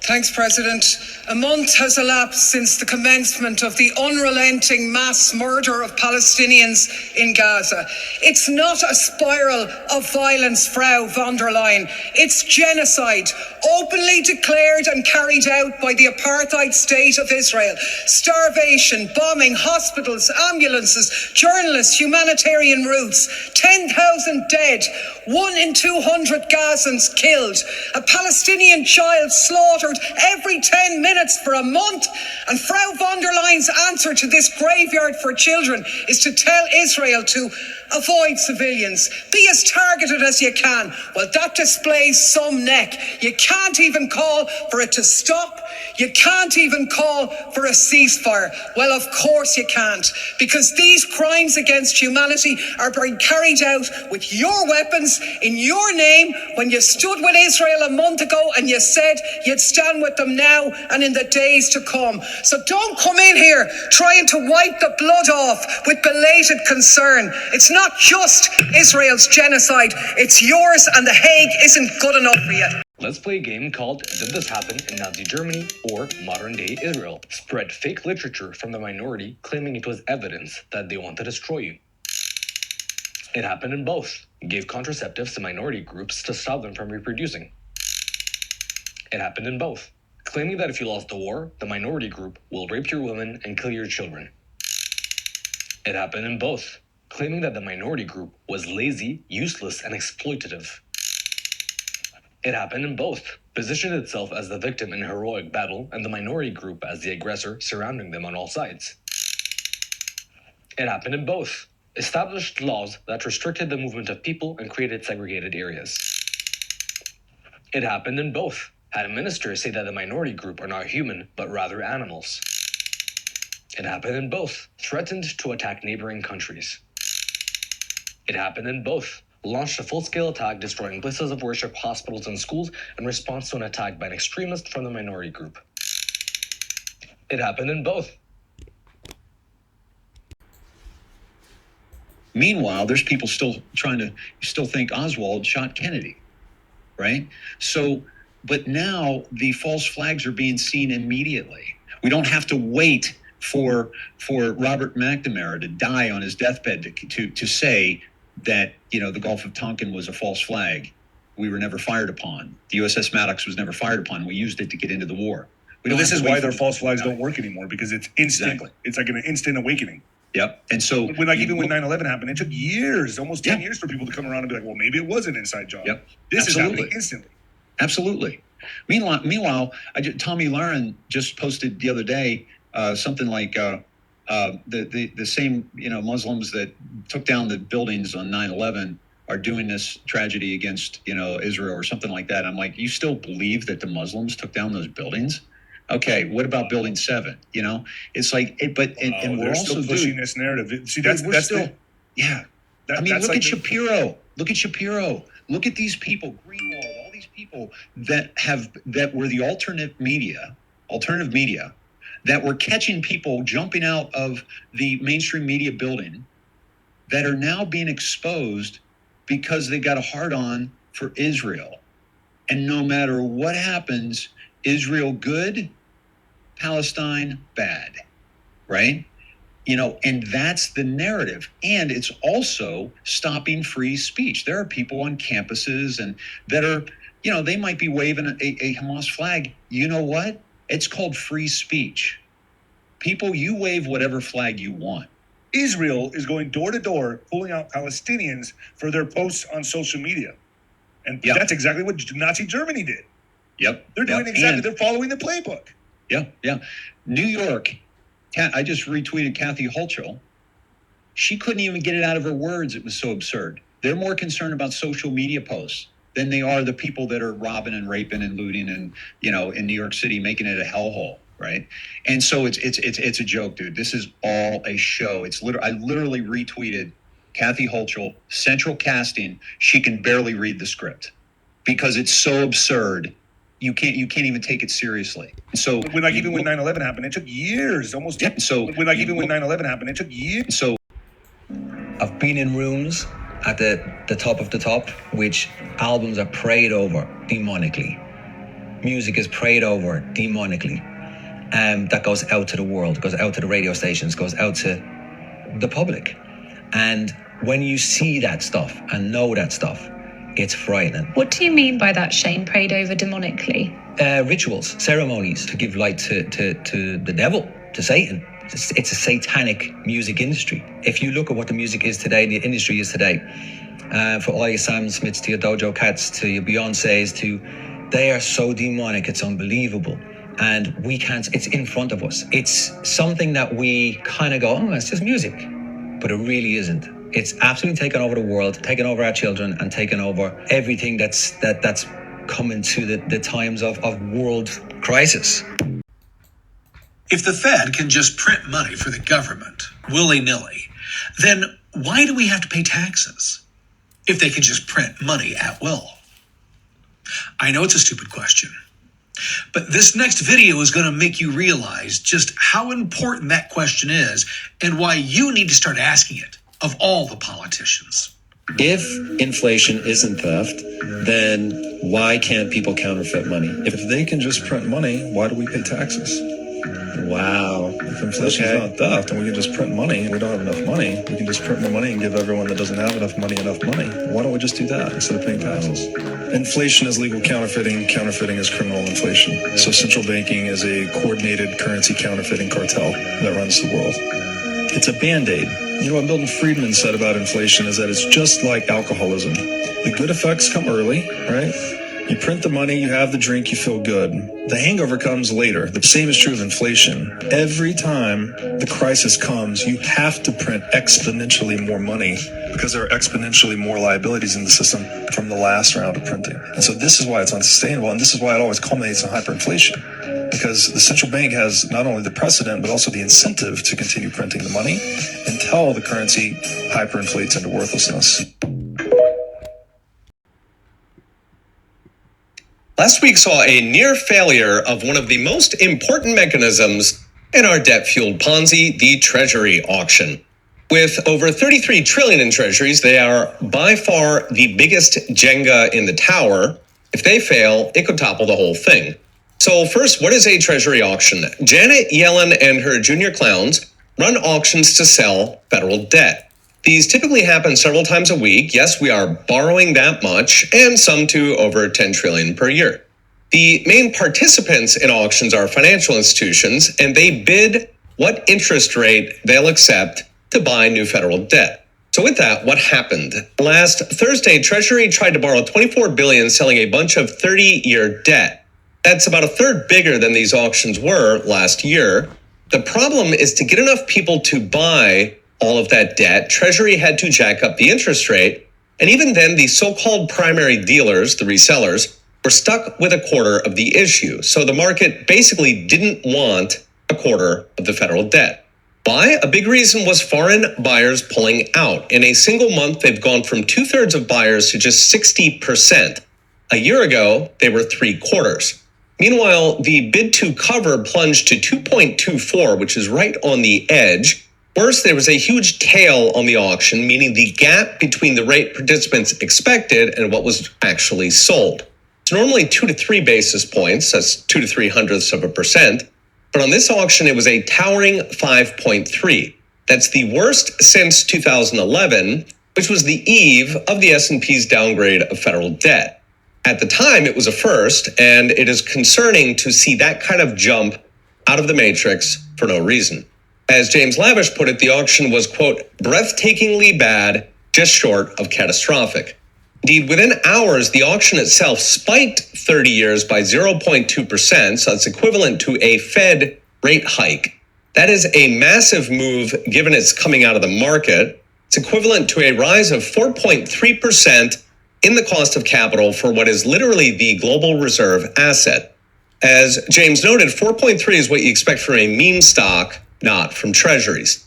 Thanks, President. A month has elapsed since the commencement of the unrelenting mass murder of Palestinians in Gaza. It's not a spiral of violence, Frau von der Leyen. It's genocide, openly declared and carried out by the apartheid state of Israel. Starvation, bombing, hospitals, ambulances, journalists, humanitarian routes. 10,000 dead, 1 in 200 Gazans killed. A Palestinian child slaughtered every 10 minutes for a month. And Frau von der Leyen's answer to this graveyard for children is to tell Israel to avoid civilians. Be as targeted as you can. Well, that displays some neck. You can't even call for it to stop. You can't even call for a ceasefire. Well, of course you can't, because these crimes against humanity are being carried out with your weapons in your name when you stood with Israel a month ago and you said you'd stand with them now and in the days to come. So don't come in here trying to wipe the blood off with belated concern. It's not just Israel's genocide, it's yours, and The Hague isn't good enough for you. Let's play a game called Did This Happen in Nazi Germany or Modern Day Israel? Spread fake literature from the minority claiming it was evidence that they want to destroy you. It happened in both. Gave contraceptives to minority groups to stop them from reproducing. It happened in both. Claiming that if you lost the war, the minority group will rape your women and kill your children. It happened in both. Claiming that the minority group was lazy, useless, and exploitative. It happened in both. Positioned itself as the victim in a heroic battle and the minority group as the aggressor surrounding them on all sides. It happened in both. Established laws that restricted the movement of people and created segregated areas. It happened in both. Had ministers say that the minority group are not human, but rather animals. It happened in both. Threatened to attack neighboring countries. It happened in both. Launched a full-scale attack destroying places of worship, hospitals, and schools in response to an attack by an extremist from the minority group. It happened in both. Meanwhile, there's people still think Oswald shot Kennedy, right? So, but now the false flags are being seen immediately. We don't have to wait for Robert McNamara to die on his deathbed to say that, the Gulf of Tonkin was a false flag. We were never fired upon. The USS Maddox was never fired upon. We used it to get into the war. This is why their false flags don't work anymore, because it's instant. Exactly. It's like an instant awakening. Yep. And so when 9/11 happened, it took years, almost 10 years for people to come around and be like, well, maybe it was an inside job. Yep. This is happening instantly. Absolutely. Meanwhile, Tommy Lahren just posted the other day something like the same Muslims that took down the buildings on 9/11 are doing this tragedy against Israel or something like that. I'm like, you still believe that the Muslims took down those buildings? Okay, what about Building 7? It's like, and we're also still pushing this narrative. See, that's look at Shapiro. Look at Shapiro. Look at these people, Greenwald, all these people that were the alternative media, that were catching people jumping out of the mainstream media building that are now being exposed because they got a hard-on for Israel. And no matter what happens, Israel good, Palestine bad, right? And that's the narrative. And it's also stopping free speech. There are people on campuses and that are, they might be waving a Hamas flag. You know what? It's called free speech. People, you wave whatever flag you want. Israel is going door to door, pulling out Palestinians for their posts on social media. And that's exactly what Nazi Germany did. Yep. They're doing they're following the playbook. Yeah. New York, I just retweeted Kathy Hochul. She couldn't even get it out of her words. It was so absurd. They're more concerned about social media posts than they are the people that are robbing and raping and looting and, in New York City, making it a hellhole. Right. And so it's a joke, dude. This is all a show. I literally retweeted Kathy Hochul, central casting. She can barely read the script because it's so absurd. You can't even take it seriously. So when 9/11 happened, it took years, almost. Yeah, so when 9/11 happened, it took years. So I've been in rooms at the top of the top, which albums are prayed over demonically. music is prayed over demonically, that goes out to the world, goes out to the radio stations, goes out to the public. And when you see that stuff and know that stuff, it's frightening. What do you mean by that, Shane? Prayed over demonically? Rituals, ceremonies to give light to the devil, to Satan. It's a satanic music industry. If you look at what the music is today, the industry is today, for all your Sam Smiths to your Dojo Cats to your Beyoncés they are so demonic, it's unbelievable. And we can't, it's in front of us. It's something that we kind of go, oh, it's just music. But it really isn't. It's absolutely taken over the world, taken over our children, and taken over everything that's coming to the times of world crisis. If the Fed can just print money for the government, willy-nilly, then why do we have to pay taxes if they can just print money at will? I know it's a stupid question, but this next video is going to make you realize just how important that question is and why you need to start asking it of all the politicians. If inflation isn't theft, then why can't people counterfeit money? If they can just print money, why do we pay taxes? Wow. If inflation is not theft and we can just print money and we don't have enough money, we can just print more money and give everyone that doesn't have enough money. Why don't we just do that instead of paying taxes? Inflation is legal counterfeiting. Counterfeiting is criminal inflation. So central banking is a coordinated currency counterfeiting cartel that runs the world. It's a Band-Aid. You know what Milton Friedman said about inflation is that it's just like alcoholism. The good effects come early, right? You print the money, you have the drink, you feel good. The hangover comes later. The same is true of inflation. Every time the crisis comes, you have to print exponentially more money because there are exponentially more liabilities in the system from the last round of printing. And so this is why it's unsustainable, and this is why it always culminates in hyperinflation. Because the central bank has not only the precedent, but also the incentive to continue printing the money until the currency hyperinflates into worthlessness. Last week saw a near failure of one of the most important mechanisms in our debt-fueled Ponzi, the Treasury auction. With over 33 trillion in treasuries, they are by far the biggest Jenga in the tower. If they fail, it could topple the whole thing. So first, what is a Treasury auction? Janet Yellen and her junior clowns run auctions to sell federal debt. These typically happen several times a week. Yes, we are borrowing that much, and some to over 10 trillion per year. The main participants in auctions are financial institutions, and they bid what interest rate they'll accept to buy new federal debt. So with that, what happened? Last Thursday, Treasury tried to borrow $24 billion, selling a bunch of 30-year debt. That's about a third bigger than these auctions were last year. The problem is to get enough people to buy all of that debt, Treasury had to jack up the interest rate. And even then, the so-called primary dealers, the resellers, were stuck with a quarter of the issue. So the market basically didn't want a quarter of the federal debt. Why? A big reason was foreign buyers pulling out. In a single month, they've gone from 2/3 of buyers to just 60%. A year ago, they were 3/4. Meanwhile, the bid to cover plunged to 2.24, which is right on the edge. Worse, there was a huge tail on the auction, meaning the gap between the rate participants expected and what was actually sold. It's normally 2 to 3 basis points, that's 2 to 0.03%. But on this auction, it was a towering 5.3. That's the worst since 2011, which was the eve of the S&P's downgrade of federal debt. At the time, it was a first, and it is concerning to see that kind of jump out of the matrix for no reason. As James Lavish put it, the auction was, quote, breathtakingly bad, just short of catastrophic. Indeed, within hours, the auction itself spiked 30 years by 0.2%, so that's equivalent to a Fed rate hike. That is a massive move given it's coming out of the market. It's equivalent to a rise of 4.3% in the cost of capital for what is literally the global reserve asset. As James noted, 4.3 is what you expect from a meme stock, not from treasuries.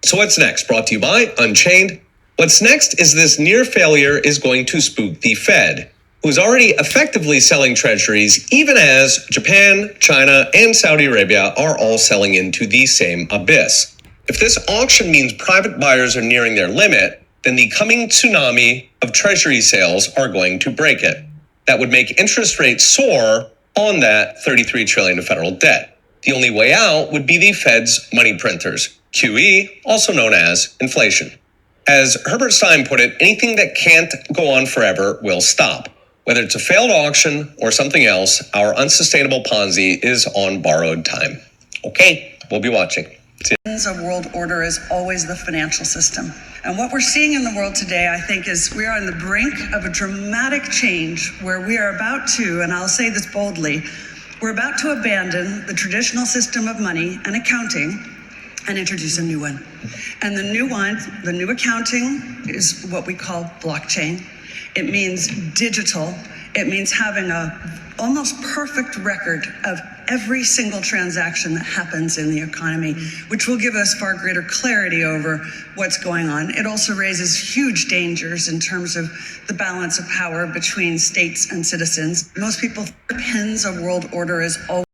So what's next? Brought to you by Unchained. What's next is this near failure is going to spook the Fed, who's already effectively selling treasuries, even as Japan, China, and Saudi Arabia are all selling into the same abyss. If this auction means private buyers are nearing their limit, then the coming tsunami of treasury sales are going to break it. That would make interest rates soar, on that $33 trillion of federal debt. The only way out would be the Fed's money printers, QE, also known as inflation. As Herbert Stein put it, anything that can't go on forever will stop. Whether it's a failed auction or something else, our unsustainable Ponzi is on borrowed time. Okay, we'll be watching. A world order is always the financial system. And what we're seeing in the world today, I think, is we are on the brink of a dramatic change where we are about to, and I'll say this boldly, we're about to abandon the traditional system of money and accounting and introduce a new one. And the new accounting is what we call blockchain. It means digital. It means having a almost perfect record of every single transaction that happens in the economy, which will give us far greater clarity over what's going on. It also raises huge dangers in terms of the balance of power between states and citizens. Most people think a world order is always